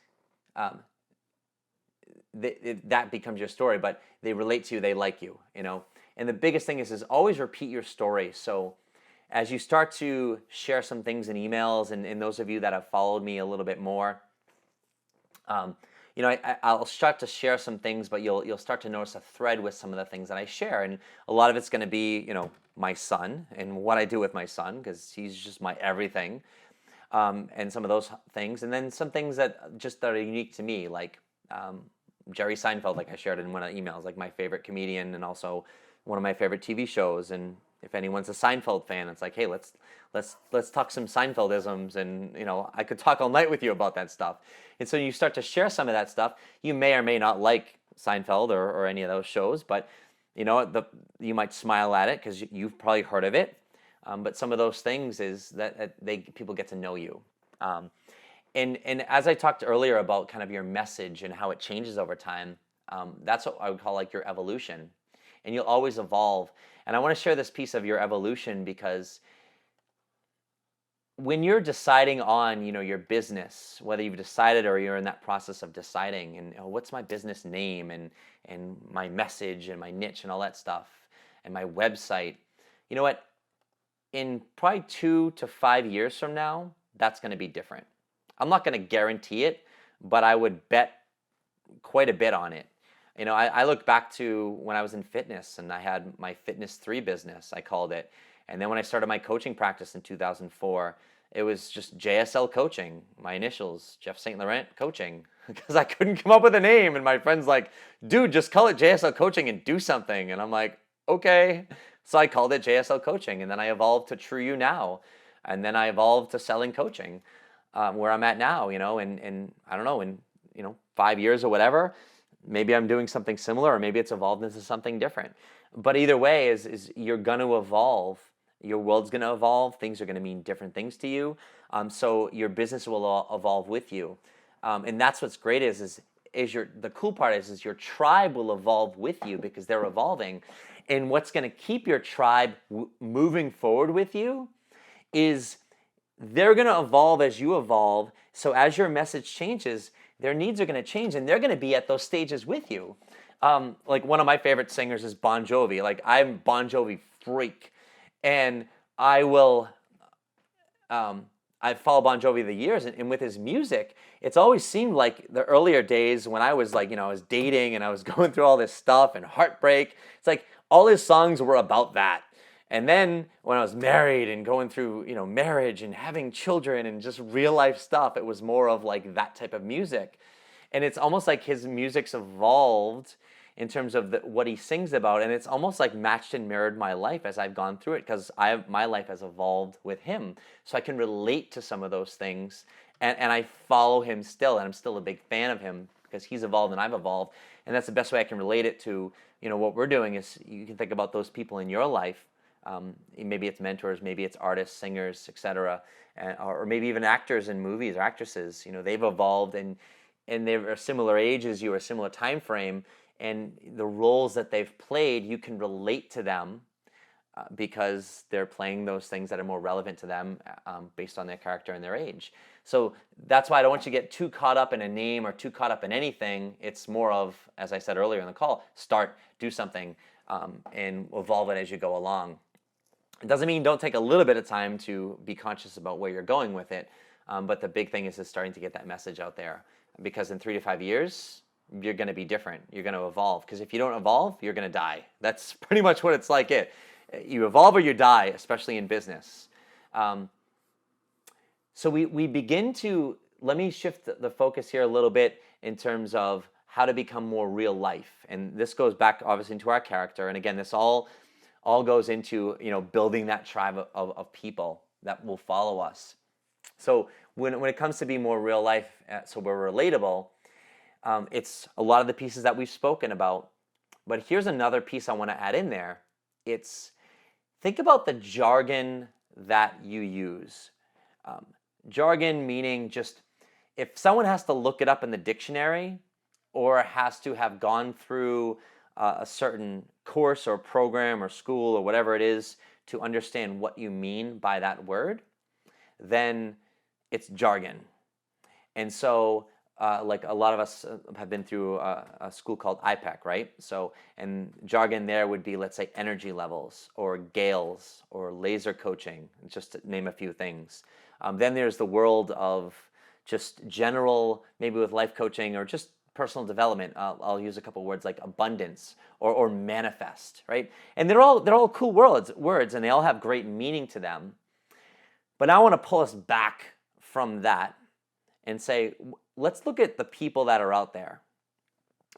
that becomes your story, but they relate to you, they like you, And the biggest thing is always repeat your story. So as you start to share some things in emails, and those of you that have followed me a little bit more, I'll start to share some things, but you'll start to notice a thread with some of the things that I share, and a lot of it's going to be, my son and what I do with my son, because he's just my everything, and some of those things, and then some things that are unique to me, like Jerry Seinfeld, like I shared in one of the emails, like my favorite comedian, and also one of my favorite TV shows, and if anyone's a Seinfeld fan, it's like, hey, let's talk some Seinfeldisms, and I could talk all night with you about that stuff. And so you start to share some of that stuff. You may or may not like Seinfeld or any of those shows, but you might smile at it because you've probably heard of it. But some of those things is that people get to know you. And as I talked earlier about kind of your message and how it changes over time, that's what I would call your evolution. And you'll always evolve. And I want to share this piece of your evolution because when you're deciding on, your business, whether you've decided or you're in that process of deciding, and what's my business name and my message and my niche and all that stuff and my website, you know what? In probably 2 to 5 years from now, that's going to be different. I'm not going to guarantee it, but I would bet quite a bit on it. I look back to when I was in fitness and I had my Fitness 3 business, I called it. And then when I started my coaching practice in 2004, it was just JSL Coaching, my initials, Jeff St. Laurent Coaching, because I couldn't come up with a name. And my friend's like, dude, just call it JSL Coaching and do something. And I'm like, okay. So I called it JSL Coaching. And then I evolved to True You Now. And then I evolved to Selling Coaching, where I'm at now, and I don't know, in 5 years or whatever, maybe I'm doing something similar, or maybe it's evolved into something different. But either way is you're going to evolve. Your world's going to evolve. Things are going to mean different things to you. So your business will evolve with you. And that's what's great the cool part is your tribe will evolve with you because they're evolving. And what's going to keep your tribe moving forward with you is they're going to evolve as you evolve. So as your message changes, their needs are going to change, and they're going to be at those stages with you. Like one of my favorite singers is Bon Jovi. Like I'm Bon Jovi freak, and I will. I've followed Bon Jovi the years, and with his music, it's always seemed like the earlier days when I was like, I was dating and I was going through all this stuff and heartbreak. It's like all his songs were about that. And then when I was married and going through, marriage and having children and just real life stuff, it was more of like that type of music. And it's almost like his music's evolved in terms of what he sings about, and it's almost like matched and mirrored my life as I've gone through it, because my life has evolved with him, so I can relate to some of those things, and I follow him still, and I'm still a big fan of him because he's evolved and I've evolved, and that's the best way I can relate it to what we're doing. Is you can think about those people in your life. Maybe it's mentors, maybe it's artists, singers, etc., or maybe even actors in movies or actresses. They've evolved, and they're a similar age as you, or a similar time frame, and the roles that they've played, you can relate to them because they're playing those things that are more relevant to them based on their character and their age. So that's why I don't want you to get too caught up in a name or too caught up in anything. It's more of, as I said earlier in the call, do something, and evolve it as you go along. It doesn't mean don't take a little bit of time to be conscious about where you're going with it, but the big thing is starting to get that message out there, because in 3 to 5 years, you're going to be different. You're going to evolve, because if you don't evolve, you're going to die. That's pretty much what it's like. You evolve or you die, especially in business. So we begin to, let me shift the focus here a little bit in terms of how to become more real life. And this goes back obviously into our character. And again, this all goes into building that tribe of people that will follow us. So when it comes to being more real life, so we're relatable, it's a lot of the pieces that we've spoken about. But here's another piece I want to add in there. It's think about the jargon that you use. Jargon meaning just if someone has to look it up in the dictionary or has to have gone through a certain course or program or school or whatever it is to understand what you mean by that word, then it's jargon. And so like a lot of us have been through a school called IPEC, right? So, and jargon there would be, let's say, energy levels or gales or laser coaching, just to name a few things. Then there's the world of just general, maybe with life coaching or just personal development. I'll use a couple words like abundance or manifest, right? And they're all cool words, and they all have great meaning to them. But now I want to pull us back from that and say, let's look at the people that are out there.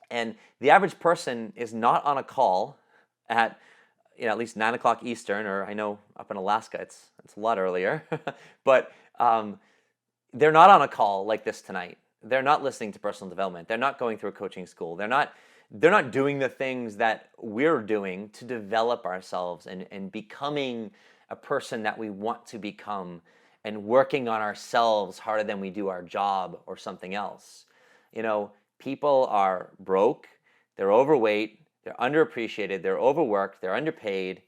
And the average person is not on a call at at least 9 o'clock Eastern, or I know up in Alaska it's a lot earlier, but they're not on a call like this tonight. They're not listening to personal development. They're not going through a coaching school. They're not doing the things that we're doing to develop ourselves and becoming a person that we want to become, and working on ourselves harder than we do our job or something else. People are broke, they're overweight, they're underappreciated, they're overworked, they're underpaid.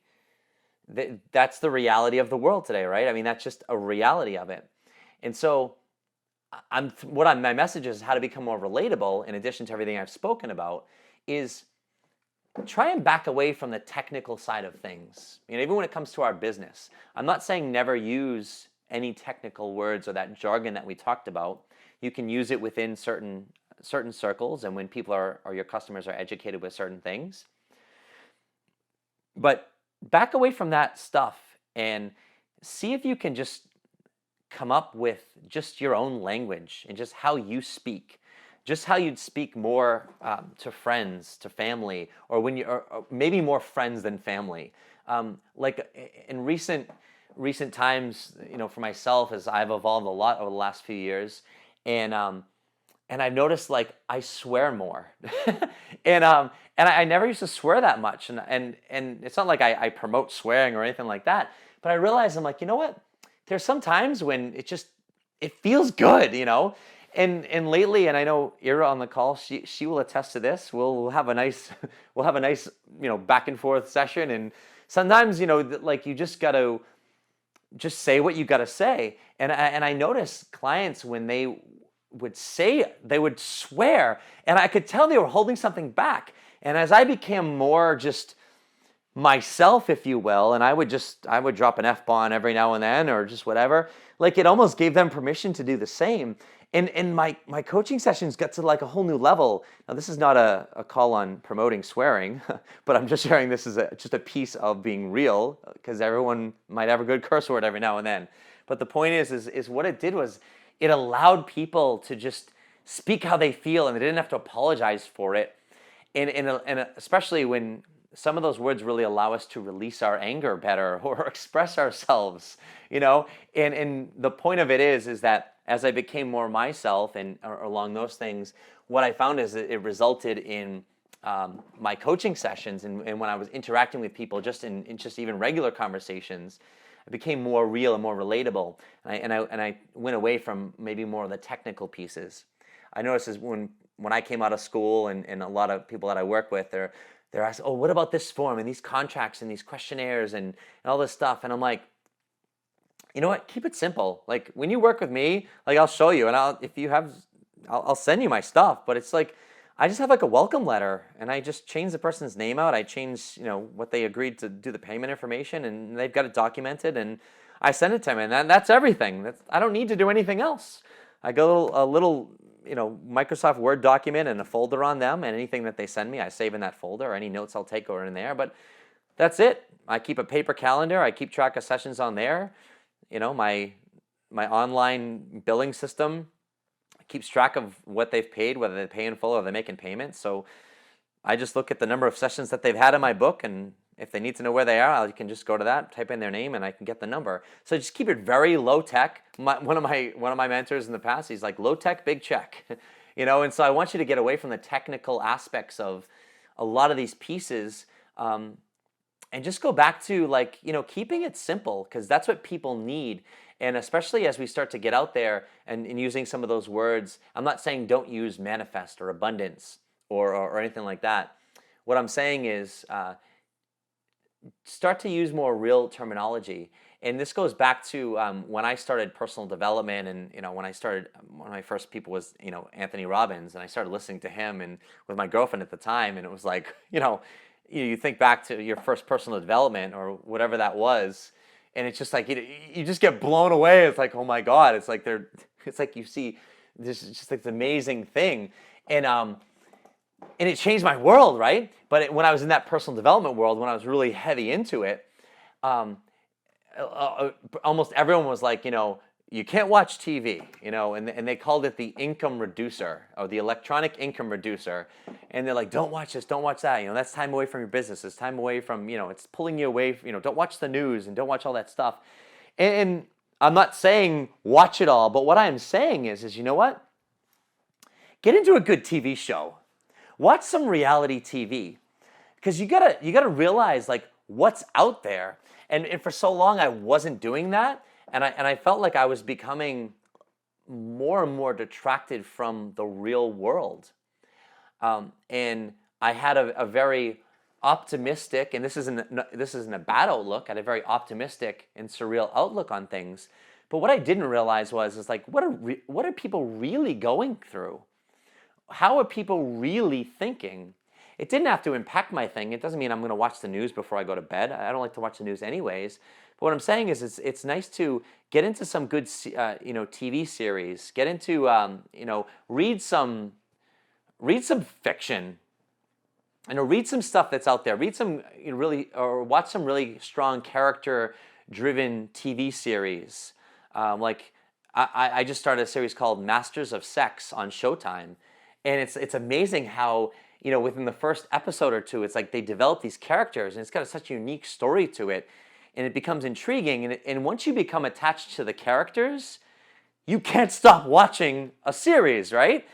That's the reality of the world today, right? I mean, that's just a reality of it. And so my message is how to become more relatable, in addition to everything I've spoken about, is try and back away from the technical side of things. Even when it comes to our business, I'm not saying never use any technical words or that jargon that we talked about. You can use it within certain circles, and when people or your customers are educated with certain things. But back away from that stuff and see if you can just come up with just your own language and just how you speak, just how you'd speak more to friends, to family, or when or maybe more friends than family. Like in recent times, for myself, as I've evolved a lot over the last few years, and I've noticed like I swear more, and I never used to swear that much, and it's not like I promote swearing or anything like that, but I realized I'm like, you know what? There's some times when it feels good, and lately, and I know Ira on the call, she will attest to this. We'll have a nice back and forth session, and sometimes like you just gotta just say what you gotta say, and I notice clients when they would swear, and I could tell they were holding something back. And as I became more just myself, if you will, and I would drop an F-bomb every now and then, or just whatever, like it almost gave them permission to do the same. And my coaching sessions got to like a whole new level. Now, this is not a call on promoting swearing, but I'm just sharing this as just a piece of being real, because everyone might have a good curse word every now and then. But the point is what it did was it allowed people to just speak how they feel, and they didn't have to apologize for it. And especially when some of those words really allow us to release our anger better or express ourselves, And the point of it is that as I became more myself and along those things, what I found is that it resulted in my coaching sessions and when I was interacting with people just in just even regular conversations, it became more real and more relatable. And I went away from maybe more of the technical pieces. I noticed is when I came out of school and a lot of people that I work with, they're asked, oh, what about this form and these contracts and these questionnaires and all this stuff? And I'm like, you know what? Keep it simple. Like when you work with me, like I'll show you, and I'll send you my stuff. But it's like I just have like a welcome letter, and I just change the person's name out. I change, what they agreed to do the payment information, and they've got it documented, and I send it to them, and that's everything. I don't need to do anything else. I go a little Microsoft Word document and a folder on them, and anything that they send me, I save in that folder, or any notes I'll take are in there. But that's it. I keep a paper calendar. I keep track of sessions on there. My online billing system keeps track of what they've paid, whether they pay in full or they're making payments. So I just look at the number of sessions that they've had in my book, and if they need to know where they are, I can just go to that, type in their name, and I can get the number. So just keep it very low tech. One of my mentors in the past, he's like, low tech, big check, And so I want you to get away from the technical aspects of a lot of these pieces, and just go back to keeping it simple, because that's what people need. And especially as we start to get out there and using some of those words, I'm not saying don't use manifest or abundance or anything like that. What I'm saying is start to use more real terminology. And this goes back to when I started personal development, and one of my first people was Anthony Robbins, and I started listening to him and with my girlfriend at the time, and it was like you think back to your first personal development or whatever that was, and it's just like you just get blown away. It's like, oh my God! It's like you see this is just like this amazing thing, and it changed my world, right? But when I was in that personal development world, when I was really heavy into it, almost everyone was like, you can't watch TV, and they called it the income reducer or the electronic income reducer. And they're like, don't watch this, don't watch that. That's time away from your business. It's time away from, it's pulling you away. Don't watch the news and don't watch all that stuff. And I'm not saying watch it all, but what I'm saying is you know what? Get into a good TV show. Watch some reality TV, because you gotta realize like what's out there. And for so long I wasn't doing that, and I felt like I was becoming more and more detracted from the real world. And I had a very optimistic, and this isn't a bad outlook. I had a very optimistic and surreal outlook on things. But what I didn't realize is like what are people really going through? How are people really thinking? It didn't have to impact my thing. It doesn't mean I'm going to watch the news before I go to bed. I don't like to watch the news anyways. But what I'm saying is it's nice to get into some good TV series. Get into read some fiction. Read some stuff that's out there. Read some or watch some really strong character-driven TV series. I just started a series called Masters of Sex on Showtime, and it's amazing how within the first episode or two, it's like they develop these characters, and it's got such a unique story to it, and it becomes intriguing. And once you become attached to the characters, you can't stop watching a series, right?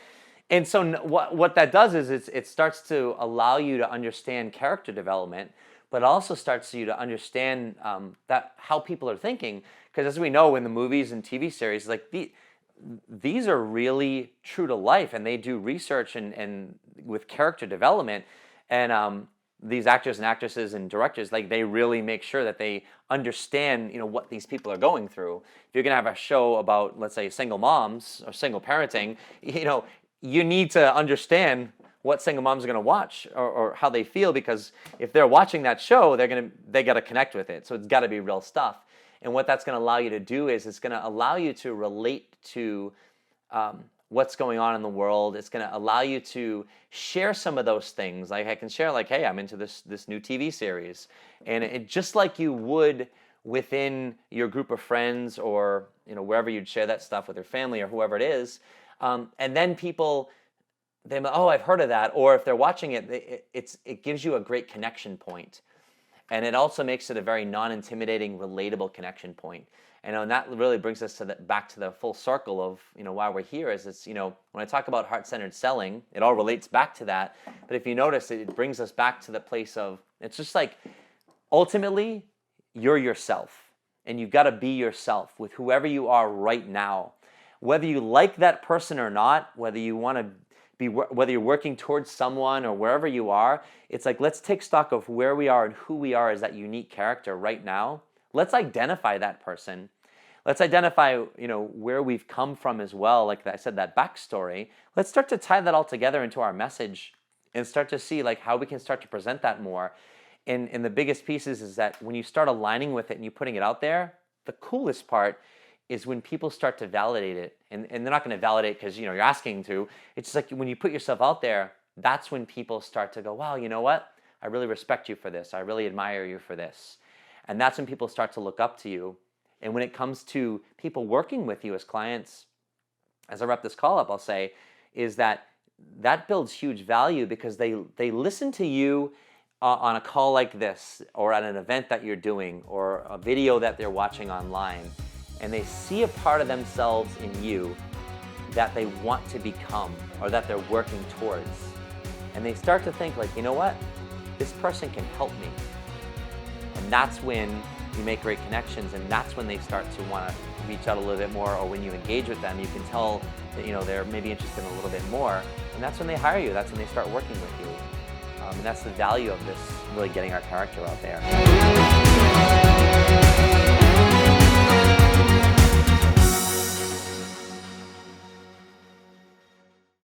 And so what that does is it starts to allow you to understand character development, but also starts you to understand that how people are thinking. Because as we know in the movies and TV series, like these are really true to life, and they do research and with character development, and these actors and actresses and directors, like they really make sure that they understand, what these people are going through. If you're gonna have a show about, let's say, single moms or single parenting, you need to understand what single moms are gonna watch or how they feel, because if they're watching that show, they gotta connect with it. So it's gotta be real stuff. And what that's gonna allow you to do is it's gonna allow you to relate to what's going on in the world. It's going to allow you to share some of those things. Like I can share, like, hey, I'm into this new TV series, and it just like you would within your group of friends, or wherever you'd share that stuff with your family or whoever it is. And then people, oh, I've heard of that. Or if they're watching it, it gives you a great connection point. And it also makes it a very non-intimidating, relatable connection point. And that really brings us back to the full circle of why we're here. Is it's when I talk about heart-centered selling, it all relates back to that. But if you notice, it brings us back to the place of, it's just like ultimately you're yourself, and you've got to be yourself with whoever you are right now, whether you like that person or not, whether you want to be, whether you're working towards someone or wherever you are. It's like, let's take stock of where we are and who we are as that unique character right now. Let's identify that person. Let's identify, where we've come from as well. Like I said, that backstory. Let's start to tie that all together into our message and start to see like how we can start to present that more. And the biggest pieces is that when you start aligning with it and you're putting it out there, the coolest part is when people start to validate it. And they're not going to validate because, you're asking to. It's just like when you put yourself out there, that's when people start to go, wow, you know what? I really respect you for this. I really admire you for this. And that's when people start to look up to you. And when it comes to people working with you as clients, as I wrap this call up, I'll say, is that builds huge value, because they listen to you on a call like this, or at an event that you're doing, or a video that they're watching online, and they see a part of themselves in you that they want to become, or that they're working towards. And they start to think like, you know what? This person can help me. And that's when you make great connections, and that's when they start to want to reach out a little bit more, or when you engage with them, you can tell that they're maybe interested in a little bit more, and that's when they hire you. That's when they start working with you. And that's the value of this, really getting our character out there.